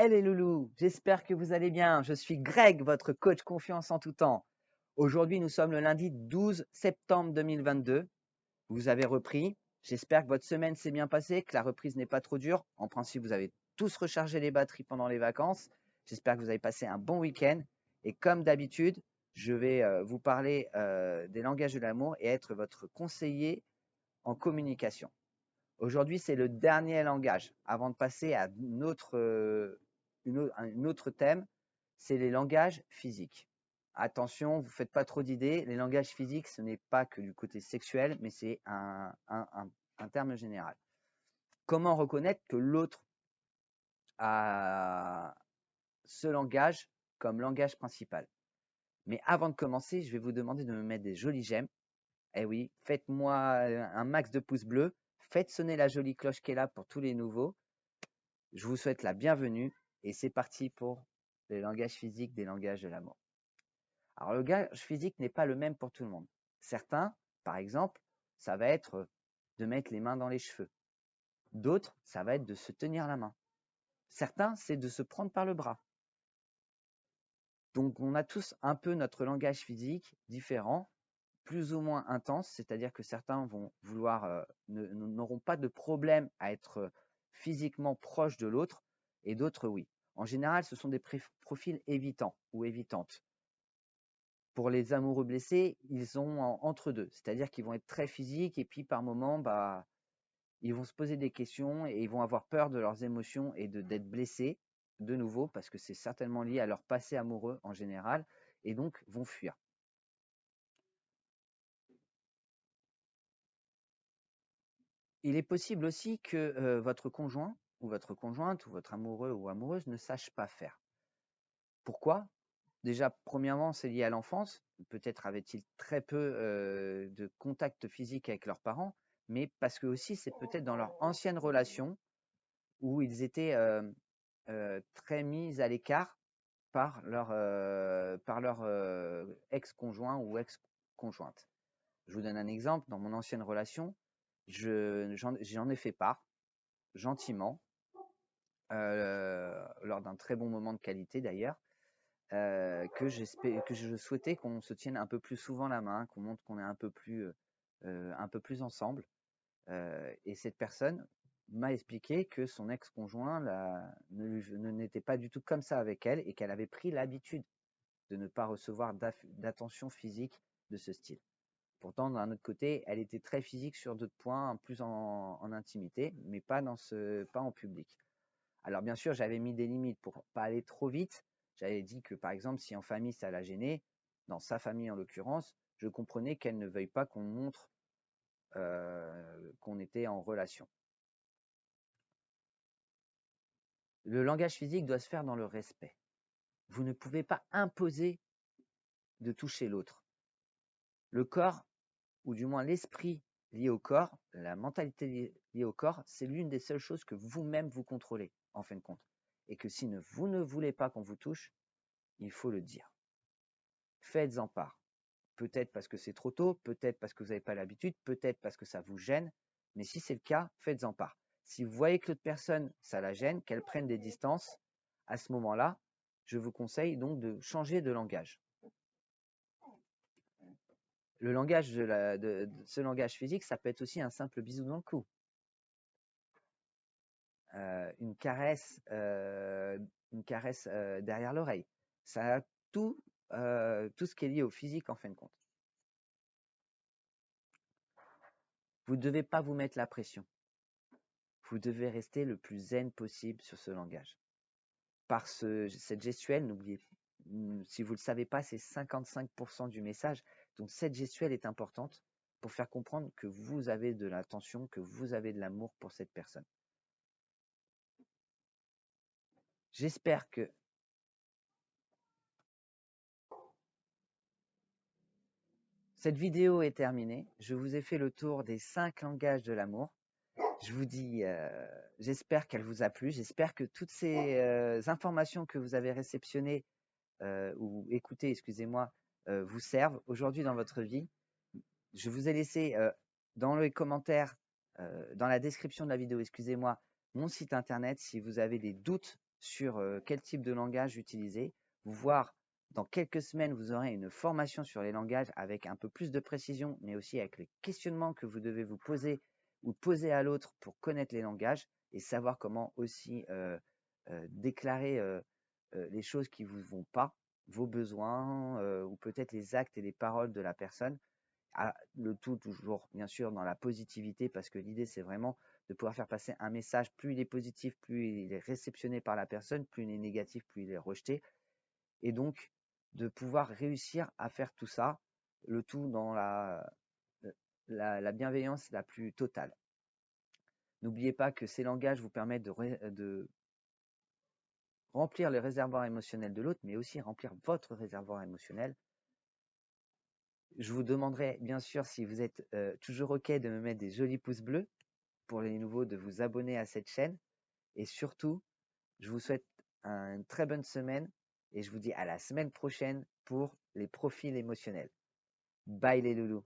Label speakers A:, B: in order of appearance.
A: Hey les loulous, j'espère que vous allez bien. Je suis Greg, votre coach confiance en tout temps. Aujourd'hui, nous sommes le lundi 12 septembre 2022. Vous avez repris. J'espère que votre semaine s'est bien passée, que la reprise n'est pas trop dure. En principe, vous avez tous rechargé les batteries pendant les vacances. J'espère que vous avez passé un bon week-end. Et comme d'habitude, je vais vous parler des langages de l'amour et être votre conseiller en communication. Aujourd'hui, c'est le dernier langage. Avant de passer à un autre thème, c'est les langages physiques. Attention, vous ne faites pas trop d'idées. Les langages physiques, ce n'est pas que du côté sexuel, mais c'est un terme général. Comment reconnaître que l'autre a ce langage comme langage principal? Mais avant de commencer, je vais vous demander de me mettre des jolis j'aime. Eh oui, faites-moi un max de pouces bleus. Faites sonner la jolie cloche qui est là pour tous les nouveaux. Je vous souhaite la bienvenue et c'est parti pour les langages physiques des langages de l'amour. Alors, le langage physique n'est pas le même pour tout le monde. Certains, par exemple, ça va être de mettre les mains dans les cheveux. D'autres, ça va être de se tenir la main. Certains, c'est de se prendre par le bras. Donc, on a tous un peu notre langage physique différent, plus ou moins intense, c'est-à-dire que certains vont vouloir, n'auront pas de problème à être physiquement proches de l'autre et d'autres oui. En général, ce sont des profils évitants ou évitantes. Pour les amoureux blessés, ils sont entre deux, c'est-à-dire qu'ils vont être très physiques et puis par moments, ils vont se poser des questions et ils vont avoir peur de leurs émotions et d'être blessés de nouveau parce que c'est certainement lié à leur passé amoureux en général et donc vont fuir. Il est possible aussi que votre conjoint ou votre conjointe ou votre amoureux ou amoureuse ne sache pas faire. Pourquoi? Déjà, premièrement, c'est lié à l'enfance. Peut-être avaient-ils très peu de contact physique avec leurs parents, mais parce que aussi c'est peut-être dans leur ancienne relation où ils étaient très mis à l'écart par leur ex-conjoint ou ex-conjointe. Je vous donne un exemple. Dans mon ancienne relation, j'en ai fait part gentiment, lors d'un très bon moment de qualité d'ailleurs, que je souhaitais qu'on se tienne un peu plus souvent la main, qu'on montre qu'on est un peu plus ensemble. Et cette personne m'a expliqué que son ex-conjoint n'était pas du tout comme ça avec elle et qu'elle avait pris l'habitude de ne pas recevoir d'attention physique de ce style. Pourtant, d'un autre côté, elle était très physique sur d'autres points, plus en intimité, mais pas en public. Alors bien sûr, j'avais mis des limites pour pas aller trop vite. J'avais dit que par exemple, si en famille ça la gênait, dans sa famille en l'occurrence, je comprenais qu'elle ne veuille pas qu'on montre qu'on était en relation. Le langage physique doit se faire dans le respect. Vous ne pouvez pas imposer de toucher l'autre. Le corps, ou du moins l'esprit lié au corps, la mentalité liée au corps, c'est l'une des seules choses que vous-même vous contrôlez, en fin de compte. Et que si vous ne voulez pas qu'on vous touche, il faut le dire. Faites-en part. Peut-être parce que c'est trop tôt, peut-être parce que vous n'avez pas l'habitude, peut-être parce que ça vous gêne, mais si c'est le cas, faites-en part. Si vous voyez que l'autre personne, ça la gêne, qu'elle prenne des distances, à ce moment-là, je vous conseille donc de changer de langage. Le langage de ce langage physique, ça peut être aussi un simple bisou dans le cou. Une caresse derrière l'oreille. Ça a tout ce qui est lié au physique en fin de compte. Vous ne devez pas vous mettre la pression. Vous devez rester le plus zen possible sur ce langage. Par cette gestuelle, n'oubliez, si vous ne le savez pas, c'est 55% du message. Donc cette gestuelle est importante pour faire comprendre que vous avez de l'attention, que vous avez de l'amour pour cette personne. J'espère que cette vidéo est terminée. Je vous ai fait le tour des 5 langages de l'amour. Je vous dis, j'espère qu'elle vous a plu. J'espère que toutes ces informations que vous avez réceptionnées ou écoutées, excusez-moi, vous servent aujourd'hui dans votre vie. Je vous ai laissé dans les commentaires, dans la description de la vidéo, excusez-moi, mon site internet. Si vous avez des doutes sur quel type de langage utiliser, voir dans quelques semaines, vous aurez une formation sur les langages avec un peu plus de précision, mais aussi avec les questionnements que vous devez vous poser ou poser à l'autre pour connaître les langages et savoir comment aussi déclarer les choses qui vous vont pas, vos besoins ou peut-être les actes et les paroles de la personne. Le tout toujours, bien sûr, dans la positivité, parce que l'idée, c'est vraiment de pouvoir faire passer un message. Plus il est positif, plus il est réceptionné par la personne, plus il est négatif, plus il est rejeté. Et donc, de pouvoir réussir à faire tout ça, le tout dans la bienveillance la plus totale. N'oubliez pas que ces langages vous permettent de remplir le réservoir émotionnel de l'autre, mais aussi remplir votre réservoir émotionnel. Je vous demanderai bien sûr, si vous êtes toujours OK, de me mettre des jolis pouces bleus, pour les nouveaux, de vous abonner à cette chaîne. Et surtout, je vous souhaite une très bonne semaine et je vous dis à la semaine prochaine pour les profils émotionnels. Bye les loulous.